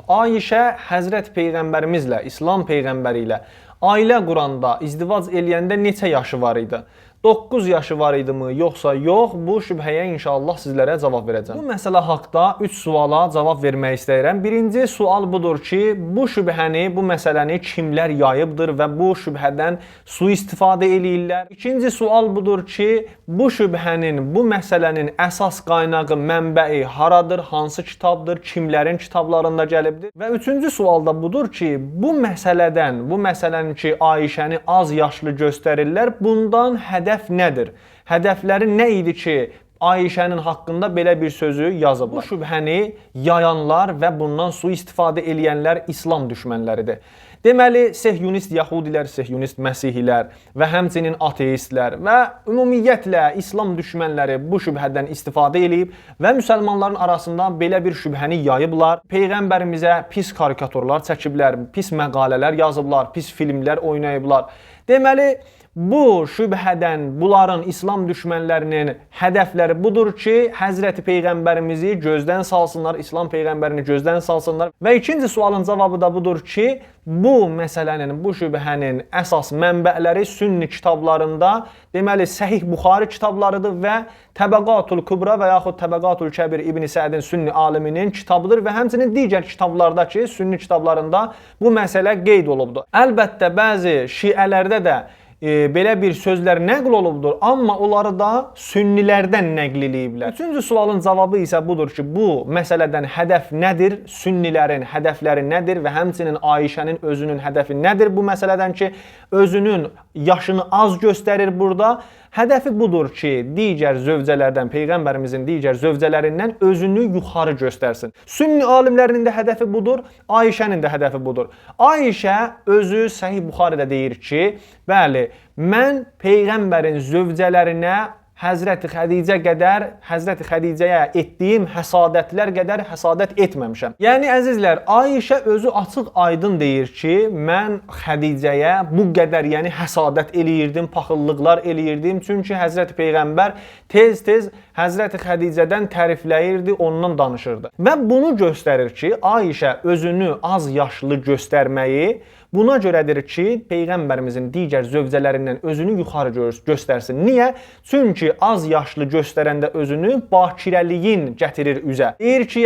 Ayşə Həzrət Peyğəmbərimizlə, İslam Peyğəmbəri ilə ailə quranda, izdivac eləyəndə neçə yaşı var idi? 9 yaşı var idimi, yoxsa yox? Bu şübhəyə inşallah sizlərə cavab verəcəm. Bu məsələ haqda 3 suala cavab vermək istəyirəm. Birinci sual budur ki, bu şübhəni, bu məsələni kimlər yayıbdır və bu şübhədən sui-istifadə eləyirlər? İkinci sual budur ki, bu şübhənin, bu məsələnin əsas qaynağı, mənbəyi haradır, hansı kitabdır, kimlərin kitablarında gəlibdir? Və üçüncü sual da budur ki, bu məsələdən, bu məsələnin ki, Ayşəni az yaşlı göstərirlər, bundan hədəf nədir? Hədəfləri nə idi ki, Ayşənin haqqında belə bir sözü yazıblar? Bu şübhəni yayanlar və bundan sui-istifadə eləyənlər İslam düşmənləridir. Deməli, sehyunist yahudilər, sehyunist məsihilər və həmçinin ateistlər və ümumiyyətlə İslam düşmənləri bu şübhədən istifadə eləyib və müsəlmanların arasında belə bir şübhəni yayıblar. Peyğəmbərimizə pis karikaturlar çəkiblər, pis məqalələr yazıblar, pis filmlər oynayıblar. Deməli, bu şübhədən bunların İslam düşmənlərinin hədəfləri budur ki, Həzrəti Peyğəmbərimizi gözdən salsınlar, İslam Peyğəmbərini gözdən salsınlar. Və ikinci sualın cavabı da budur ki, bu məsələnin, bu şübhənin əsas mənbələri sünni kitablarında, deməli, Səhih Buxari kitablarıdır və Təbəqatul Kubra və yaxud Təbəqatul Kəbir İbn Sədin sünni aliminin kitabıdır və həmçinin digər kitablarda ki, sünni kitablarında bu məsələ qeyd olubdur. Əlbəttə, bəzi şiələrdə də belə bir sözlər nəql olubdur, amma onları da sünnilərdən nəql eləyiblər. Üçüncü sualın cavabı isə budur ki, bu məsələdən hədəf nədir? Sünnilərin hədəfləri nədir və həmçinin Ayşənin özünün hədəfi nədir bu məsələdən ki, özünün yaşını az göstərir burada? Hədəfi budur ki, digər zövcələrdən, Peyğəmbərimizin digər zövcələrindən özünü yuxarı göstərsin. Sünni alimlərinin də hədəfi budur, Ayşənin də hədəfi budur. Ayşə özü Səhih Buxaridə deyir ki, bəli, mən Peyğəmbərin zövcələrinə Həzrəti Xədicə qədər, Həzrəti Xədicəyə etdiyim həsadətlər qədər həsadət etməmişəm. Yəni, əzizlər, Ayşə özü açıq aydın deyir ki, mən Xədicəyə bu qədər həsadət eləyirdim, paxıllıqlar eləyirdim. Çünki Həzrəti Peyğəmbər tez-tez Həzrəti Xədicədən tərifləyirdi, ondan danışırdı. Və bunu göstərir ki, Ayşə özünü az yaşlı göstərməyi buna görədir ki, Peyğəmbərimizin digər zövcələrindən özünü yuxarı göstərsin. Niyə? Çünki az yaşlı göstərəndə özünü bakirəliyin gətirir üzə. Deyir ki,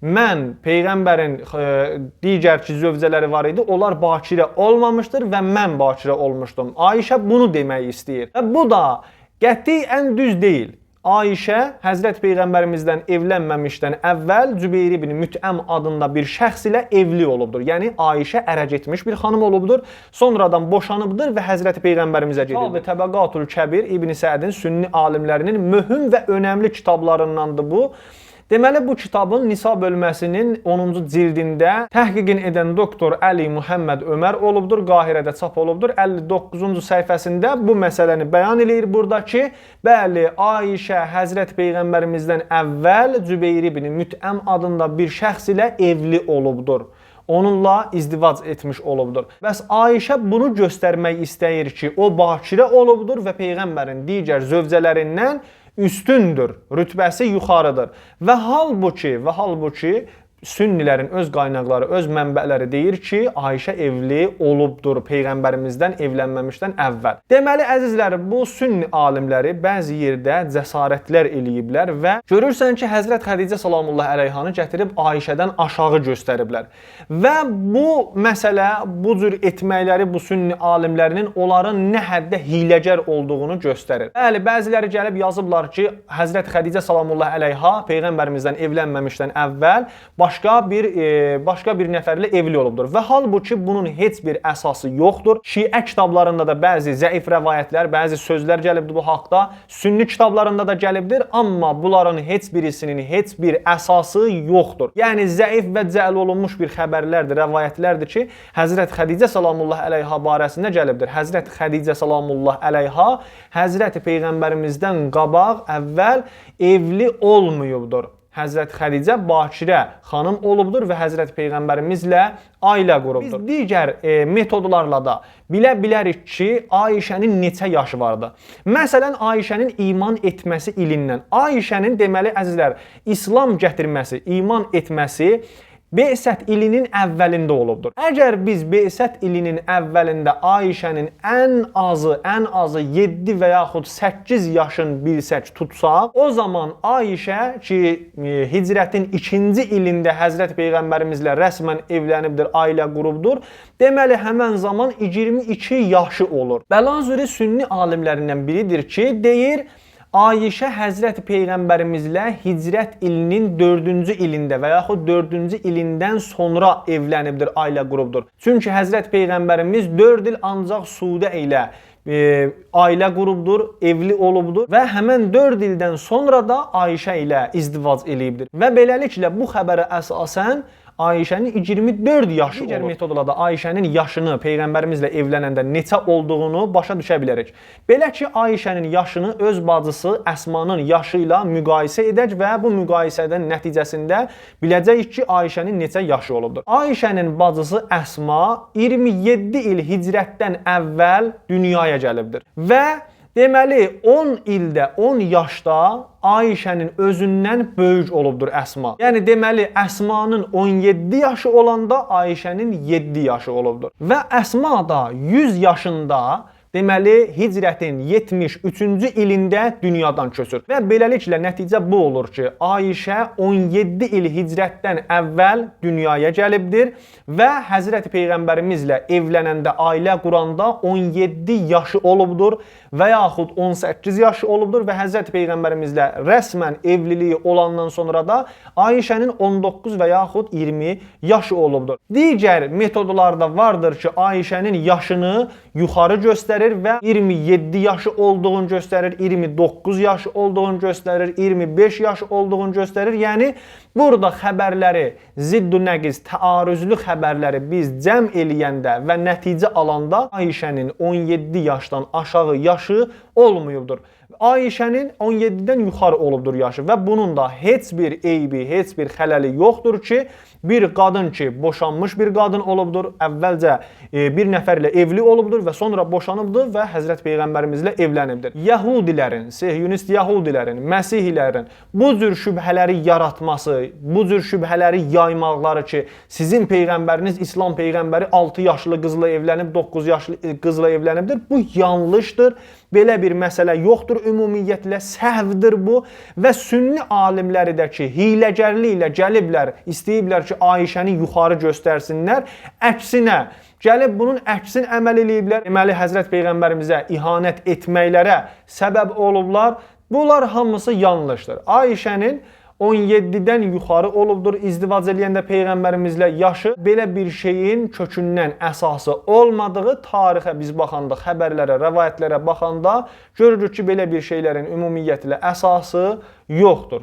mən Peyğəmbərin digər ki, zövcələri var idi, onlar bakirə olmamışdır və mən bakirə olmuşdum. Ayşə bunu demək istəyir. Və bu da qətiyyən düz deyil. Ayşə Həzrət Peyğəmbərimizdən evlənməmişdən əvvəl Cübeyr ibn Mütəm adında bir şəxs ilə evli olubdur. Yəni Ayşə ərə getmiş bir xanım olubdur. Sonradan boşanıbdır və Həzrət Peyğəmbərimizə gedibdir. Təbəqatul Kəbir İbn Sədin sünni alimlərinin mühüm və önəmli kitablarındandır bu. Deməli, bu kitabın Nisa bölməsinin 10-cu cildində təhqiqin edən doktor Əli Muhammed Ömər olubdur, Qahirədə çap olubdur. 59-cu səhifəsində bu məsələni bəyan eləyir burada ki, bəli, Ayşə Həzrət Peyğəmbərimizdən əvvəl Cübeyr ibn Mütəm adında bir şəxs ilə evli olubdur. Onunla izdivac etmiş olubdur. Bəs Ayşə bunu göstərmək istəyir ki, o bakirə olubdur və Peyğəmbərin digər zövcələrindən üstündür, rütbəsi yuxarıdır. Və halbuki sünnilərin öz qaynaqları, öz mənbələri deyir ki, Ayşə evli olubdur Peyğəmbərimizdən evlənməmişdən əvvəl. Deməli, əzizlər, bu sünni alimləri bəzi yerdə cəsarətlər eləyiblər və görürsən ki, Həzrət Xədicə salamullah əleyhanı gətirib Ayşədən aşağı göstəriblər. Və bu məsələ, bu cür etməkləri bu sünni alimlərinin onların nə həddə hiləgər olduğunu göstərir. Bəli, bəziləri gəlib yazıblar ki, Həzrət Xədicə salamullah əleyha Peyğəmbərimizdən evlənməmişdən əvvəl başqa bir nəfərlə evli olubdur. Və halbuki bunun heç bir əsası yoxdur. Şiə kitablarında da bəzi zəif rəvayətlər, bəzi sözlər gəlibdir bu haqda. Sünni kitablarında da gəlibdir, amma bunların heç birisinin heç bir əsası yoxdur. Yəni zəif və cəl olunmuş bir xəbərlərdir, rəvayətlərdir ki, Həzrət Xədicə salamullah əleyha barəsində gəlibdir. Həzrət Xədicə salamullah əleyha Həzrət Peyğəmbərimizdən qabaq əvvəl evli olmayıbdır. Həzrət Xədicə bakirə xanım olubdur və Həzrət Peyğəmbərimizlə ailə qurubdur. Biz digər metodlarla da bilə bilərik ki, Ayşənin neçə yaşı vardı. Məsələn, Ayşənin iman etməsi ilindən. Ayşənin deməli əzizlər, İslam gətirməsi, iman etməsi Be'sət ilinin əvvəlində olubdur. Əgər biz Be'sət ilinin əvvəlində Ayşənin ən azı 7 və yaxud 8 yaşın bilsək tutsaq, o zaman Ayşə ki hicrətin 2-ci ilində Həzrət Peyğəmbərimizlə rəsmən evlənibdir, ailə qurubdur. Deməli həmin zaman 22 yaşı olur. Bəlazuri sünni alimlərindən biridir ki, deyir Ayşə Həzrət Peyğəmbərimizlə hicrət ilinin 4-cü ilində və yaxud 4-cü ilindən sonra evlənibdir, ailə qurubdur. Çünki Həzrət Peyğəmbərimiz 4 il ancaq Suudə ilə ailə qurubdur, evli olubdur və həmən 4 ildən sonra da Ayşə ilə izdivac eləyibdir. Və beləliklə bu xəbərə əsasən Ayşənin 24 yaşı olur. Digər metodla da Ayşənin yaşını Peyğəmbərimizlə evlənəndə neçə olduğunu başa düşə bilərik. Belə ki, Ayşənin yaşını öz bacısı Əsmanın yaşı ilə müqayisə edək və bu müqayisədən nəticəsində biləcəyik ki, Ayşənin neçə yaşı olubdur. Ayşənin bacısı Əsma 27 il hicrətdən əvvəl dünyaya gəlibdir və deməli 10 ildə, 10 yaşda Ayşənin özündən böyük olubdur Əsma. Yəni deməli Əsmanın 17 yaşı olanda Ayşənin 7 yaşı olubdur. Və Əsma da 100 yaşında deməli hicrətin 73-cü ilində dünyadan köçür. Və beləliklə nəticə bu olur ki, Ayşə 17 il hicrətdən əvvəl dünyaya gəlibdir və Həzrət Peyğəmbərimizlə evlənəndə, ailə quranda 17 yaşı olubdur və yaxud 18 yaşı olubdur və Həzrət Peyğəmbərimizlə rəsmən evliliyi olandan sonra da Ayşənin 19 və yaxud 20 yaşı olubdur. Digər metodlarda vardır ki, Ayşənin yaşını yuxarı göstərir və 27 yaşı olduğunu göstərir, 29 yaşı olduğunu göstərir, 25 yaşı olduğunu göstərir. Yəni burada xəbərləri, ziddu nəqiz, təarüzlü xəbərləri biz cəm eləyəndə və nəticə alanda Ayşənin 17 yaşdan aşağı yaşı olmayıbdır. Ayşənin 17-dən yuxarı olubdur yaşı və bunun da heç bir eybi, heç bir xələli yoxdur ki, bir qadın ki, boşanmış bir qadın olubdur, əvvəlcə bir nəfərlə evli olubdur və sonra boşanıbdır və Həzrət Peyğəmbərimizlə evlənibdir. Yahudilərin, Sehyunist Yahudilərin, Məsihlilərin bu cür şübhələri yaratması, bu cür şübhələri yaymaqları ki, sizin Peyğəmbəriniz, İslam Peyğəmbəri 6 yaşlı qızla evlənib, 9 yaşlı qızla evlənibdir. Bu yanlışdır. Belə bir məsələ yoxdur, ümumiyyətlə səhvdir bu və sünni alimləri də ki, hiyləgərliklə gəliblər, istəyiblər ki, Ayşəni yuxarı göstərsinlər, əksinə gəlib bunun əksin əməl eləyiblər. Deməli, Həzrət Peyğəmbərimizə ihanət etməklərə səbəb olublar. Bunlar hamısı yanlışdır. Ayşənin 17-dən yuxarı olubdur izdivac eləyəndə Peyğəmbərimizlə yaşı. Belə bir şeyin kökündən əsası olmadığı tarixə biz baxanda, xəbərlərə, rəvayətlərə baxanda görürük ki, belə bir şeylərin ümumiyyətlə əsası yoxdur.